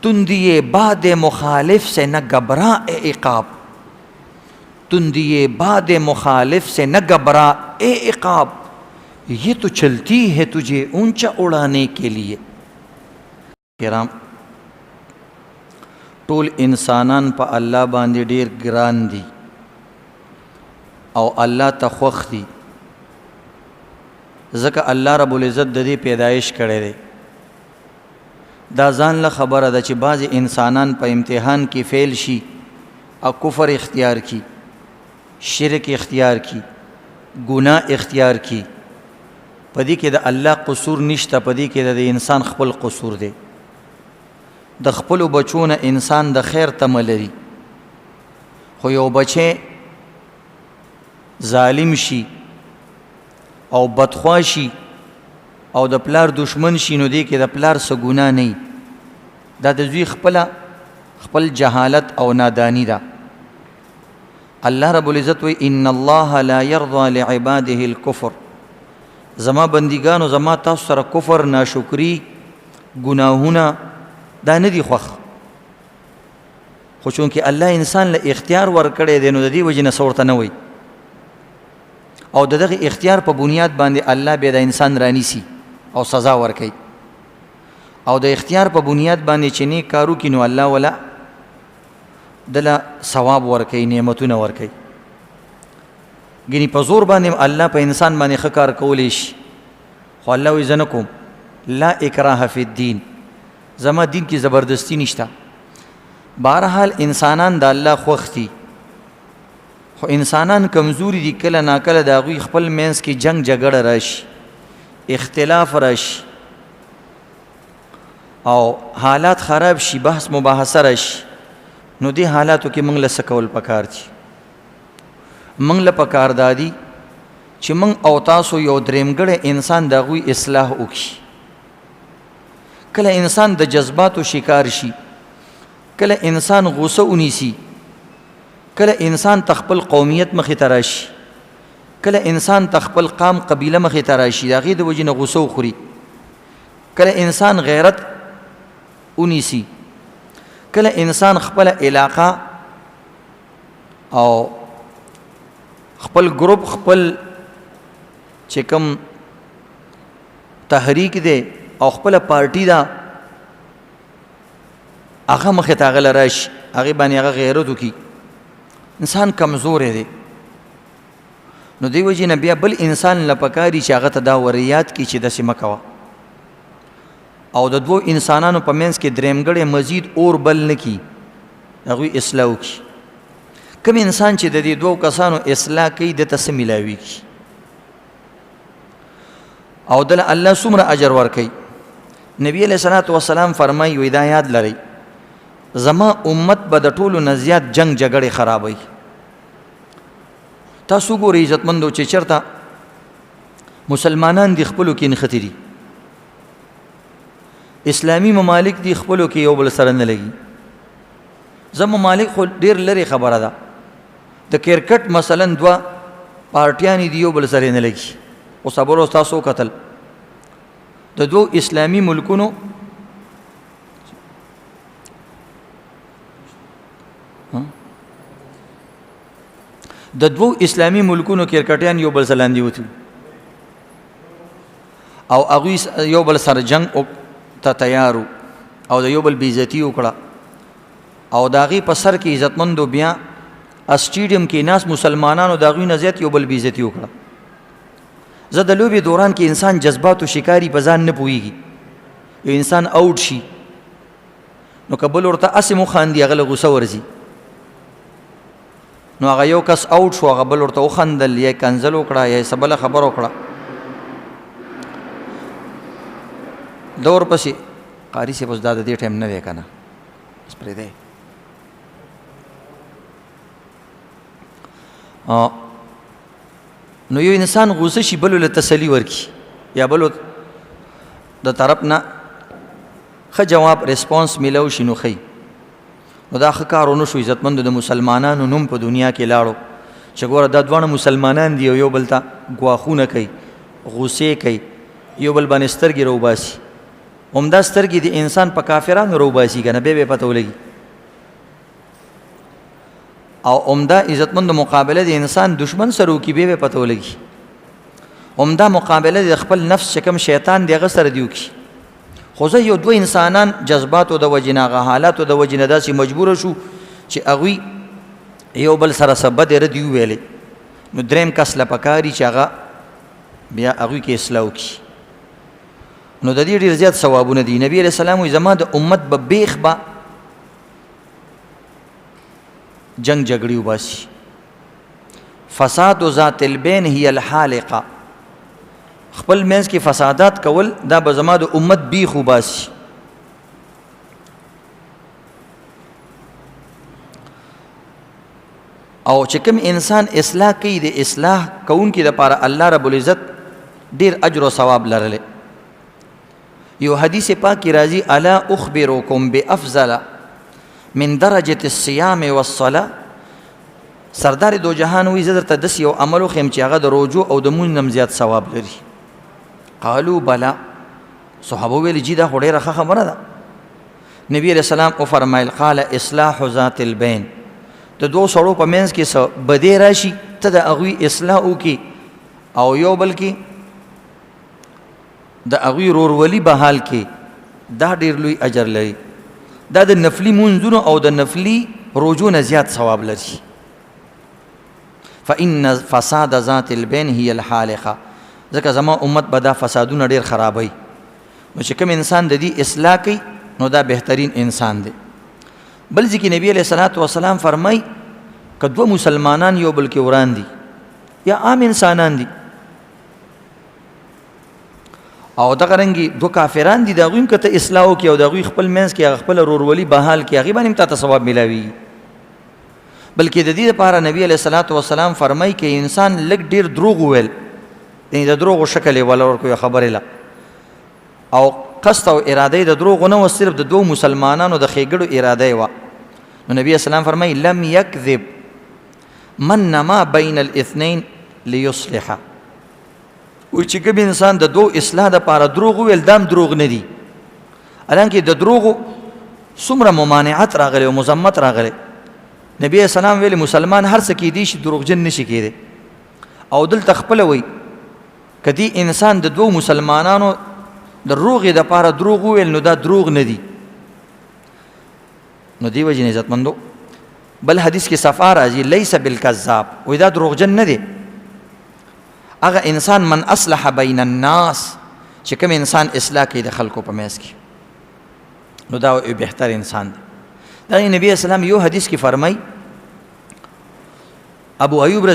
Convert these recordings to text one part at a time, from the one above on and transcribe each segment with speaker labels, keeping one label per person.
Speaker 1: تندیے باد مخالف سے نہ گھبرا اے عقاب، تندیے باد مخالف سے نہ گھبرا اے عقاب، یہ تو چلتی ہے تجھے اونچا اڑانے کے لیے. کرام ټول انسانان په الله باندې ډیر ګران دي او الله ته خوښ دي، ځکه الله رب العزت د دې پیدایش کړی دی. دا ځان له خبره ده چې بعضې انسانان په امتحان کې فیل شي او کفر اختیار کی، شرک اختیار کی، گناه اختیار کی. پدې کې د الله قصور نشته، پدې کې د انسان خپل قصور دی. د خپلو بچو نه انسان د خیر تمه لري، خو یو بچی ظالم شي او بدخوا شي او د پلار دشمن شي، نو دې کې د پلار څه ګناه نه وي، دا د زوی خپل جهالت او نادانی ده. الله رب العزت وی ان الله لا يرضى لعباده الكفر، زما بندگانو زما تاسو سره کفر، ناشکری، گناهونه دا نه دي خوښ. خو چونکې الله انسان له اختیار ورکړی دی، نو د دې وجې نه څه ورته نه وایي، او د دغه اختیار په بنیاد باندې الله بیا د انسان رانیسي او سزا ورکوي، او د اختیار په بنیاد باندې چې نیک کار وکړي نو الله ولا دله ثواب ورکوي، نعمتونه ورکوي. ګینې په زور باندې الله په انسان باندې ښه کار کولی شي، خو الله وایي زه نه کوم. لا اکراه فی الدین، زما دین کې زبردستی نشته. بهرحال انسانان د الله خوښ دي، خو انسانان کمزوري دي، کله ناکله د هغوی خپل منځ کې جنگ جګړه راشي، اختلاف راشي او حالات خراب شي، بحث مباحثه راشي. نو دې حالاتو کې موږ له څه کول پکار دي؟ موږ له پکار دا دي چې موږ او تاسو یو درېمګړی انسان د هغوی اصلاح وکړي. کله انسان د جذباتو شکار شي، کله انسان غوسه ونیسي، کله انسان تخپل قومیت مخې ته راشي، کله انسان تخپل قام قبیله مخې ته راشي، د هغې د وجې نه غوسه وخوري، کله انسان غیرت ونیسي، کله انسان خپل علاقه او خپل گروپ، خپل چې کوم تحریک دی او خپل پارټي ده، هغه مخې ته هغه له راشي، هغې باندې هغه غیرت وکړي. انسان کمزوری دی، نو دې وجې نه بیا بل انسان له پکار دي چې هغه ته دا ور یاد کړي چې داسې مه کوه، او د دوو انسانانو په منځ کې درېمګړی مزید اور بل نه کړي، هغوی اصلاح وکړي. کوم انسان چې د دې دوو کسانو اصلاح کوي دته څه میلاویږي او دله الله څومره اجر ورکوي. نبی علیہ الصلوۃ والسلام فرمایي وی دا یاد لرئ، زما امت به د ټولو نه زیات جنگ جګړې خرابوي. تاسو ګورئ عزتمندو چې چېرته مسلمانان دي خپلو کې نښتي دي، اسلامي ممالک دي خپلو کې یو بل سره نه لګي. زه ممالک خو ډېر لرې خبره ده، د کرکټ مثلا دوه پارټیانې دي یو بل سره نه لګي. اوس خبرو تاسو کتل د دوو اسلامي ملکونو کرکټیان یو بل سره لاندې وتو او هغوی یو بل سره جنگ ته تیارو او د یو بل بېعزتي وکړه، او د هغې په سر کې عزتمندو بیا اسټیډیم کې ناس مسلمانانو د هغوی نه زیات یو بل بېعزتي وکړه. زه د لوبې دوران کې انسان جذباتو شکاري په ځان نه پوهېږي، یو انسان آوټ شي نو که بل ورته هسې وخاندي هغه له غوسه ورځي، نو هغه یو کس آوټ شو، هغه بل ورته وخندل یا یې کنځل وکړه یا یې څه بله خبره وکړه، ده ورپسې قاري صاحب اوس دا د دې ټایم نه دی که نه، بس پرېږدی. نو یو انسان غوسه شي بلو له تسلی ورکړي یا بلو د طرف نه ښه جواب ریسپانس میلاو شي نو ښه. نو دا ښه کار ونه شو، عزتمندو د مسلمانانو نوم په دنیا کې لاړو چې ګوره دا دواړه مسلمانان دي او یو بل ته ګواښونه کوي، غوسې کوي، یو بل باندې سترګې راوباسي. همدا سترګې د انسان په کافرانو روباسي که نه بیا پته ولګي او عمده عزتمند مقابله د انسان دشمن سره وکړي بیا پته ولګي عمده مقابله د خپل نفس چې کوم شیطان دی هغه سره دی وکړي خو زه یو دوه انسانان جذباتو د وجې نه هغه حالاتو د وجې نه داسې مجبوره شو چې هغوی یو بل سره څه بدې ردې وویلې نو دریم کس له پکار چې هغه بیا هغوی کې اصلاح وکړي نو د دې ډېر زیات ثوابونه دي نبي علیه السلام وایي زما د امت به بیخ به جنگ جګړې وباسي فساد ذات البین هی الحالقه خپل منځ کې فسادات کول دا به زما د امت بیخ وباسي او چې کوم انسان اصلاح کوي د اصلاح کوونکي دپاره الله رب العزت ډېر اجر او ثواب لرلی یو حدیث پاک کې راځي الا اخبرکم بافضل من درجة الصيام والصلاة سردار دو جهان وی زه درته داسې یو عمل وښیم چې هغه د روجو او د مونځ نه هم زیات ثواب لري قالو بلا صحابه ویل جی دا خو ډېره ښه خبره ده نبي علیه السلام وفرمایل قال اصلاح ذات البین د دوو سړو په منځ کې څه بدې راشي ته د هغوی اصلاح وکړي او یو بل کې د هغوی رورولي به حال کې دا ډېر لوی اجر لري دا د نفلی منځونو او د نفلی روجو نه زیات ثواب لري فإن فساد ذات البین هی الحالقه ځکه زما امت به دا فسادونه ډېر خرابوي نو چې کوم انسان د دې اصلاح کوي نو دا بهترین انسان دی بل ځکه نبی علیه الصلاة والسلام فرمای که دوه مسلمانان یو بل کې وران دي یا عام انسانان دي او دغه رنګې دوه کافران دي د هغوی هم که ته اصلاح وکړي او د هغوی خپل منځ کې هغه خپله رورولي بحال کې هغې باندې هم تا ته ثواب میلاوي بلکې د دې لپاره نبي علیه الصلاة والسلام فرمایي که انسان لږ ډېر دروغ وویل یعنې د دروغو شکل یې ولا ورکړو خبرې له او قصد او اراده یې د دروغو نه وه صرف د دوو مسلمانانو د ښېګړو اراده یې وه نو نبي اسلام فرمایي لم یکذب من نما بین الاثنین لیصلحه وی چې کوم انسان د دوو اصلاح دپاره دروغ وویل دا هم دروغ نه دي حالانکې د دروغو څومره ممانعت راغلی او مذمت راغلی نبي اسلام ویلي مسلمان هر څه کیدی شي دروغجن نشي کیدی او دلته خپله وی که دې انسان د دوو مسلمانانو د روغې دپاره دروغ وویل نو دا دروغ نه دي نو دې وجې نه عزتمندو بل حدیث کې صفا راځي لیس بالکذاب وی دا دروغجن نه دی هغه انسان من اصلح بین الناس چې کوم انسان اصلاح کوي د خلکو په منځ کې نو دا یو بهتر انسان دی دا نبی اسلام یو حدیث کې فرمای ابو ایوب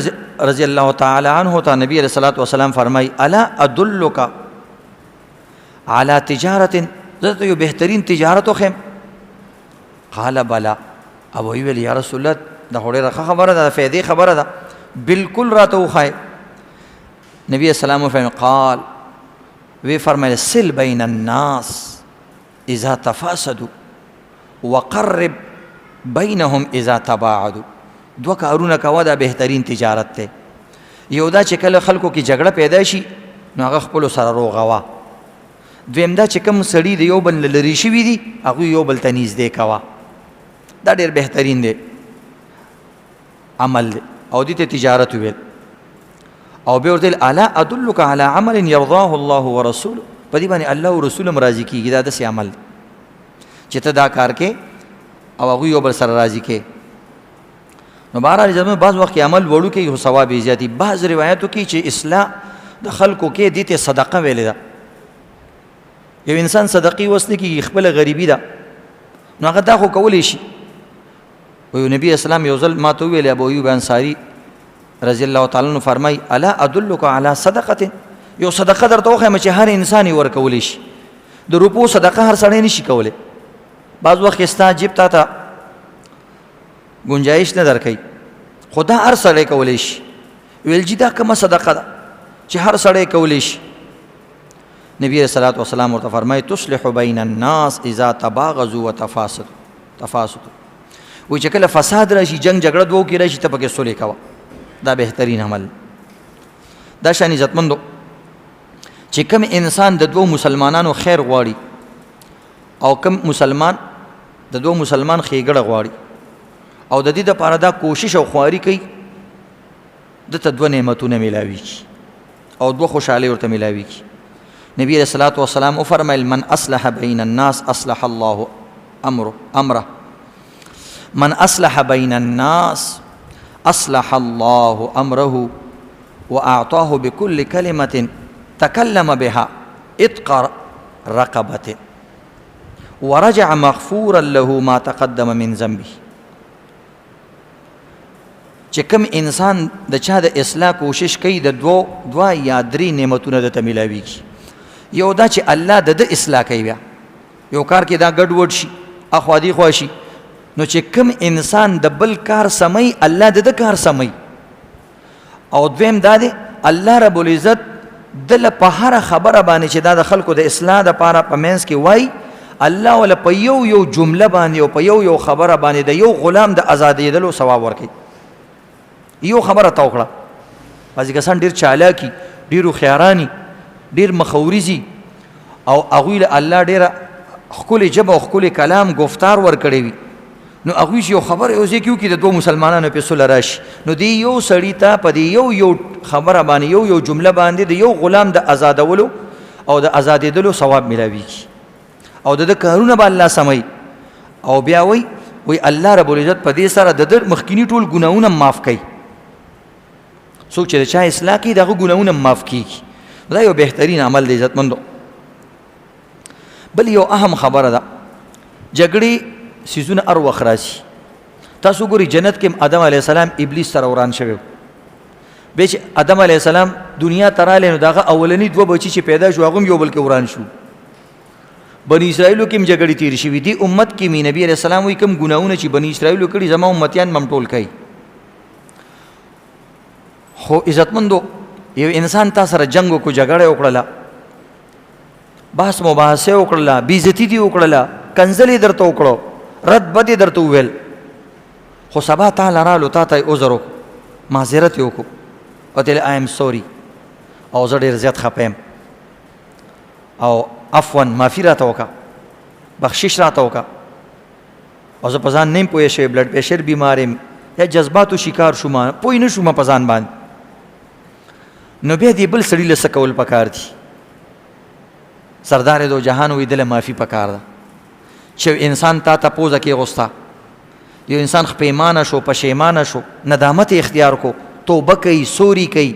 Speaker 1: رضی الله تعالی عنه ته نبی علیہ الصلوۃ والسلام فرمای الا ادلک علی تجارت زه یو بهترین تجارت وخم قال بلا ابو ایوب یا رسول الله دا ډېره ښه خبره ده فائدې خبره ده بالکل راته وخای نبی السلام قال وی فرمایل سل بین الناس اذا تفاسدوا وقرب بینهم اذا تباعدوا دو کارونه کوه دا بهترین تجارت دی یو دا چې کله خلکو کې جګړه پیدا شي نو هغه خپلو سره روغوه دویم دا چې کوم سړي د یو بل نه لرې شوي دي هغوی یو بل ته نږدې کوه دا ډېر بهترین دی عمل دی او دې ته تجارت ویل او بیا ورته الا ادلک علی عمل یرضاه الله ورسوله په دې باندې الله او رسول هم راضي کېږي دا داسې عمل دی چې ته دا کار کې او هغوی یو بل سره راضي کې نو بهرحال زموږ بعض وخت کې عمل وړو کې خو ثواب یې زیات دي بعض روایتو کې چې اصلاح د خلکو کې دې ته صدقه ویلې ده یو انسان صدقې وس نه کېږي خپله غریبي ده نو هغه دا خو کولی شي وی نبی اسلام یو ځل ما ته وویلې ابو ایوب انصاري رضی الله تعالی عنه فرمای الا ادلک علی صدقه یو صدقه درته وښیم چې هر انسان یې ورکولی شي د روپو صدقه هر سړی نشي کولی بعض وخت ستا جیب تا ته گنجایش نه درکوي خو دا هر سړی کولی شي ویل جي دا کومه صدقه ده چې هر سړی کولی شي نبی علیہ الصلوۃ والسلام ورته فرمایي تصلح بین الناس اذا تباغضوا وتفاسدوا وی چې کله فساد راشي جنگ جګړه دوه کې راشي ته پکې صلح کوه دا بهترین عمل دا شان عزتمندو چې کوم انسان د دوه مسلمانانو خیر غواړي او کم مسلمان د دوه مسلمان ښېګړه غواړي او د دې دپاره دا کوشش او خواري کوي دته دوه نعمتونه میلاویږي او دوه خوشحالۍ ورته میلاویږي. نبی علیه الصلاة والسلام وفرمیل من اصلح بین الناس اصلح الله امره من اصلح بین الناس اصلح الله امره واعطاه بكل كلمة تكلم بها اتق رقبة ورجع مغفورا له ما تقدم من ذنبه. چې کوم انسان د چا د اصلاح کوشش کوي د دوه یا درې نعمتونه درته میلاویږي. یو دا چې الله د اصلاح کوي، بیا یو کار کې دا ګډوډ شي اخوا دې خوا شي، نو چې کوم انسان د بل کار سموي الله د کار سموي. او دویم دا دی الله رب العزت دله په هره خبره باندې چې دا د خلکو د اصلاح دپاره په منځ کې وایي الله ولا په یو جمله باندې او په یو خبره باندې د یو غلام د ازادېدلو ثواب ورکوي. یو خبره تا وکړه، بعضې کسان ډېر چالاکي، ډېر هوښیاراني، ډېر مخورزي او هغوی له الله ډېره ښکلې ژبه او ښکلې کلام گفتار ورکړی وي، نو هغوی چې یو خبره یو ځای کې وکړي د دوه مسلمانانو پې صلح راشي، نو دې یو سړي ته په دې یو خبره باندې یو جمله باندې د یو غلام د ازادولو او د ازادېدلو ثواب میلاویږي او د کارونه به الله سموي. او بیا وایي الله رب العزت په دې سره د ده مخکیني ټول ګناهونه معاف کوي. څوک چې د چا اصلاح کوي د هغه ګناهونه معاف کېږي. دا یو بهترین عمل دی عزتمندو. بل یو اهم خبره ده، جګړې څیزونه هر وخت راشي. تاسو ګورئ جنت کې آدم علیه السلام ابلیس سره وران شوی و. بیا چې آدم علیه السلام دنیا ته راغلی نو د هغه اولني دوه بچي چې پیدا شو هغه هم یو بل کې وران شو. بني اسرائیلو کې هم جګړې تېرې شوي دي. امت کې مې نبي علیه السلام وایي کوم ګناهونه چې بني اسرائیلو کړي زما امتیان به هم ټول کوي. خو عزتمندو یو انسان تا سره جنگ وکړو، جګړه یې وکړله، بحث مباحثه یې وکړله، بېعزتي دې وکړله، کنځل یې درته وکړو، رد بد یې درته وویل، خو سبا تا له رالو تا ته یې عذر وکړو، معذرت یې وکړو او ته آی ایم سوري او زه ډېر زیات خفه یم او عفوا معافي راته وکړه، بخشش راته وکړه او زه په ځان نه یم پوه شوی، بلډ پریشر بیمار یم یا جذباتو شکار شوم، پوه نه شوم په ځان باندې. نو بیا دې بل سړي له څه کول پکار دي؟ سردار دو جهان وایي دله معافي پکار ده. چې انسان تا ته پوزه کې غوسته، یو انسان خپیمانه شو، پشیمانه شو، ندامت اختیار کو، توبه کوي، سوري کوي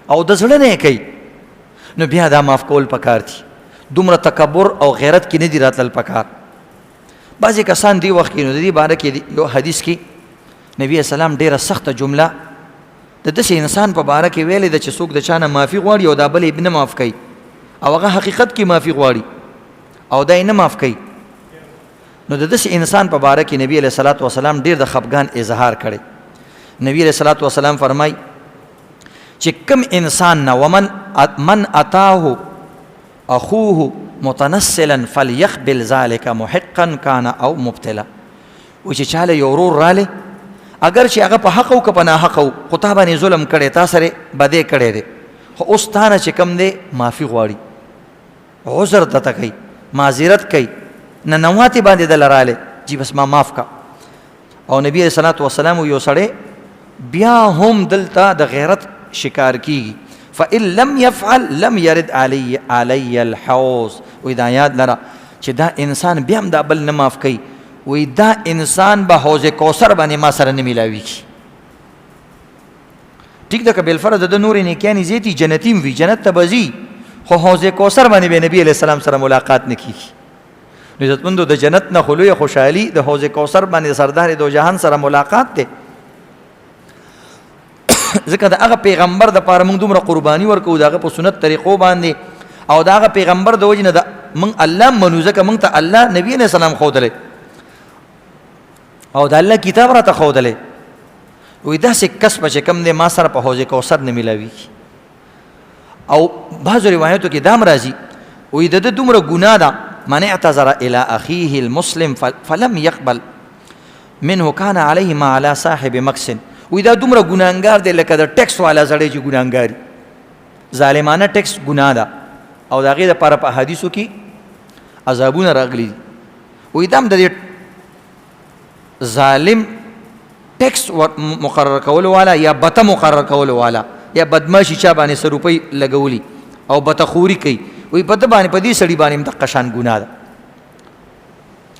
Speaker 1: او د زړه نه یې کوي، نو بیا دا معاف کول پکار دي. دومره تکبر او غیرت کې نه دي راتلل پکار. بعضې کسان دې وخت کې نو د دې باره کې یو حدیث کې نبي اسلام ډېره سخته جمله د داسې انسان په باره کې ویلې ده چې څوک د چا نه معافي غواړي او دا بل یې نه معاف کوي او هغه حقیقت کې معافي غواړي او دا یې نه معاف کوي، نو د داسې انسان په باره کې نبي علیه الصلاة والسلام ډېر د خفګان اظهار کړی. نبي علیه الصلاة والسلام فرمایي چې کوم انسان نه ومن من اتاه اخوه متنسلا فليقبل ذلك محقا كان او مبتلا. و چې چاله یو ورور رالی اگر چې هغه په حق او که په ناحق او خو تا باندې ظلم کړی، تا سره بدې کړی دی، خو اوس تا نه چې کوم دی معافي غواړي، عذر درته کوي، معذرت کوي، ننواتې باندې دله رالی جی بس ما معاف کا. او نبی علیه الصلاة والسلام یو سړی بیا هم دلته د غیرت شکار کیږي، فإن لم يفعل لم يرد علی الحوض. وی دا یاد لره چې دا انسان بیا هم دا بل نه معاف کوي، وی دا انسان به حوض کوثر باندې ما سره نه میلاویږي. ټیک ده که بالفرض د نورې نیکیانې زیاتي جنتي وي، جنت ته به ځي، خو حوض کوثر باندې به نبي علیه السلام سره ملاقات نه کیږي. نو عزتمندو د جنت نه خو لویه خوشحالي د حوض کوثر باندې سردار دو جهان سره ملاقات دی. ځکه د هغه پیغمبر دپاره موږ دومره قرباني ورکوو د هغه په سنت طریقو باندې، او د هغه پیغمبر د وجې نه موږ الله منو، ځکه موږ ته الله نبي علیه السلام ښودلی او د الله کتاب راته ښودلی. وایي داسې کس به چې کوم دی ما سره په حوض کوثر نه میلاویږي. او بعضو روایتو کې دا هم راځي، وایي د ده دومره ګناه ده من اعتذر الى اخیه المسلم فلم يقبل منه كان عليه ما على صاحب مکس. وایي دا دومره ګناهګار دی لکه د ټیکس والا سړی چې ګناهګاري، ظالمانه ټیکس ګناه ده او د هغې دپاره په حدیثو کې عذابونه راغلي دي. وی دا هم د دې ظالم ټیکس مقرر کولو والا یا بته مقرر کولو والا یا بدماشي چا باندې 100 روپۍ لګولي او بتخوري کوي وی په ده باندې په دې سړي باندې هم دقه شان ګناه ده.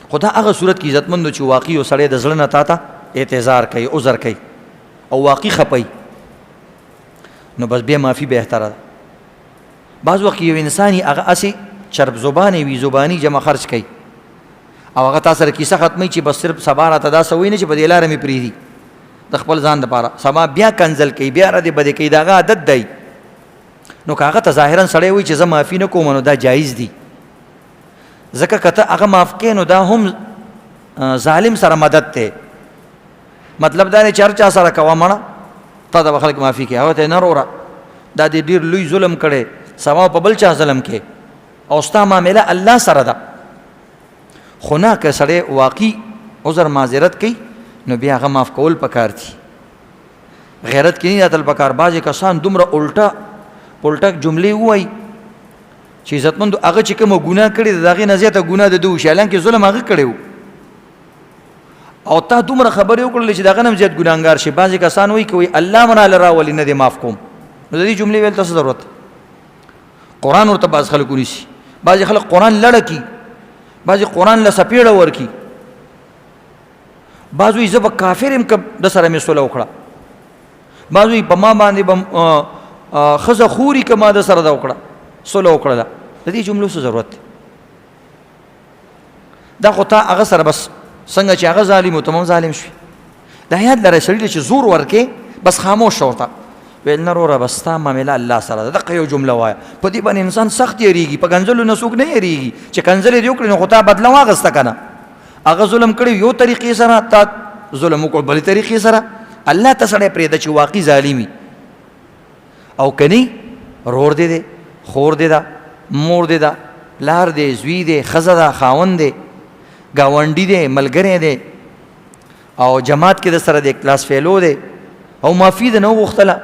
Speaker 1: خو دا هغه صورت کې عزتمندو چې واقعي یو سړی د زړه نه تا ته اعتذار کوي، عذر کوي او واقعي خپوي، نو بس بیا معافي بهتره ده. بعض وخت یو انسان هغه هسې چرب زبانې وي، زباني جمع خرج کوي او هغه تا سره کیسه ختموي چې بس صرف سبا راته دا څه وایي نه چې په دې لاره مې پرېږدي د خپل ځان دپاره، سبا بیا کنځل کوي، بیا ردې بدې کوي، د هغه عادت دی. نو که هغه ته ظاهرا سړی وایي چې زه معافي نه کوم، نو دا جایز دي، ځکه که ته هغه معاف کوې نو دا هم ظالم سره مدد دی. مطلب دا دی چې هر چا سره کوه مړه تا ته به خلک معافي کوي، هغه ته نه وروره دا دې ډېر لوی ظلم کړی، سبا په بل چا ظلم کوې او ستا معامله الله سره ده. خو نه که سړی واقعي عذر معذرت کوي نو بیا هغه معاف کول پکار دي. غیرت کې نه راتل پکار. بعضې کسان دومره الټه پلټه جملې ووایي چې عزتمندو هغه چې کومه ګناه کړې ده د هغې نه زیاته ګناه د ده وشي، حالانکې ظلم هغه کړی و او تا دومره خبرې وکړلې چې د هغه نه هم زیات ګناهګار شي. بعضې کسان وایي که وایي الله مناله راولي نه دی معاف کوم، نو د دې جملې ویل ته څه ضرورت؟ قرآن ورته بعض خلک ونیسي، بعضې خلک قرآن لړه کي، بعضې قرآن له څپېړه ورکي، بعض وایي زه به کافر یم که د سره مې صلح وکړه، بعض وایي په ما باندې به ښځه خوري که ما د سره ده وکړه صلح وکړله. د دې جملو څه ضرورت دی؟ دا خو تا هغه سره بس څنګه چې هغه ظالم و ته هم ظالم شوي. دا یاد لرئ سړي ته چې زور ورکې بس خاموش شه ورته ویل نه وروره بس ستا معامله الله سره ده، دقه یو جمله وایه. په دې باندې انسان سخت یېرېږي، په کنځلو نه څوک نه یېرېږي چې کنځل یې دې وکړي نو خو تا بدله واغسته که نه. هغه ظلم کړی یو طریقې سره، تا ظلم وکړ بلې طریقې سره، الله ته سړی پرېږده چې واقعي ظالمي او کنی رور دی دی، خور دی ده، مور دی ده، پلار دی، زوی دی، ښځه ده، خاوند دی، ګاونډي دی، ملګری دی او جماعت کې د سره د کلاس فیلو دی او معافي ده نه وغوښتله،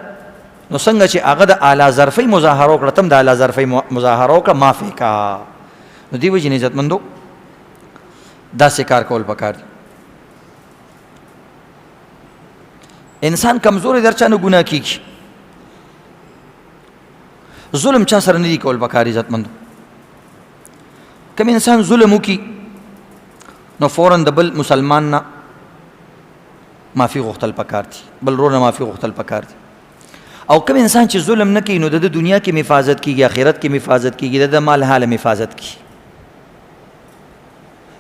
Speaker 1: نو څنګه چې هغه د اعلی ظرفۍ مظاهره وکړه ته هم د اعلی ظرفۍ مظاهره وکړه، معاف یې کا. نو دې وجې نه عزتمندو داسې کار کول پکار دي. انسان کمزوری در چا نه ګناه کېږي، ظلم چا سره نه دي کول پکار عزتمندو. کوم انسان ظلم وکړي نو فوراً د بل مسلمان نه معافي غوښتل پکار دي، بل ورور نه معافي غوښتل پکار دي. او کوم انسان چې ظلم نه کوي نو د دنیا کې حفاظت کېږي، آخرت کې حفاظت کېږي، د مال حال حفاظت کېږي.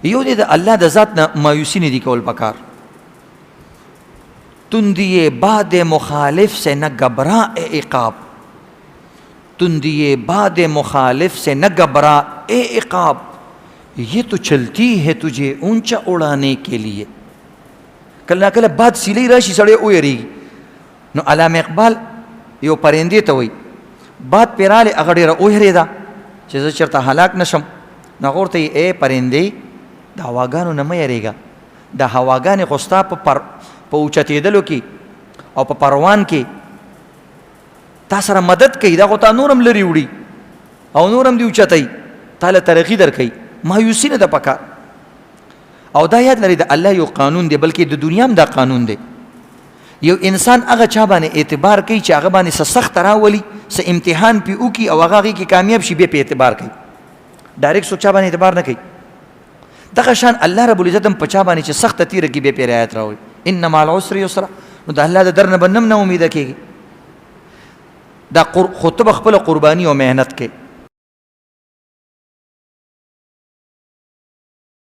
Speaker 1: یو دی د الله د ذات نه مایوسي نه دي کول پکار. تندیے باد مخالف سے نہ گھبرا اے عقاب، تندیے باد مخالف سے نہ گھبرا اے عقاب، یہ تو چلتی ہے تجھے اونچا اڑانے کے لیے. کله کله باد سیلی راشي سړی ویریږي. نو علامه اقبال یو پرندې ته وایي باد پې رالی هغه ډېره ویرېده چې زه چېرته هلاک نشم. نو هغه ورته ای پرندې د هواګانو نه مه یېرېږه، د هواګانې خو ستا په اوچتېدلو کې او په پروان کې تا سره مدد کوي، دا خو تا نور هم لرې وړي او نور هم دې اوچتوي، تا له ترقي در کوي. مایوسي نه ده پکار. او دا یاد لري د الله یو قانون دی، بلکې د دنیا هم دا قانون دی. یو انسان هغه چا باندې اعتبار کوي چې هغه باندې څه سخت راولي، څه امتحان پې وکړي او هغه هغې کې کامیاب شي، بیا پې اعتبار کوي. ډایرکټ څوک چا باندې اعتبار نه کوي. دغه شان الله رب العزت هم په چا باندې چې سخته تیره کړي بیا پې رعایت راولي. ان مع العسر یسرا. نو د الله د در نه به نه امیده کېږي. دا خو ته به خپله قرباني او محنت کې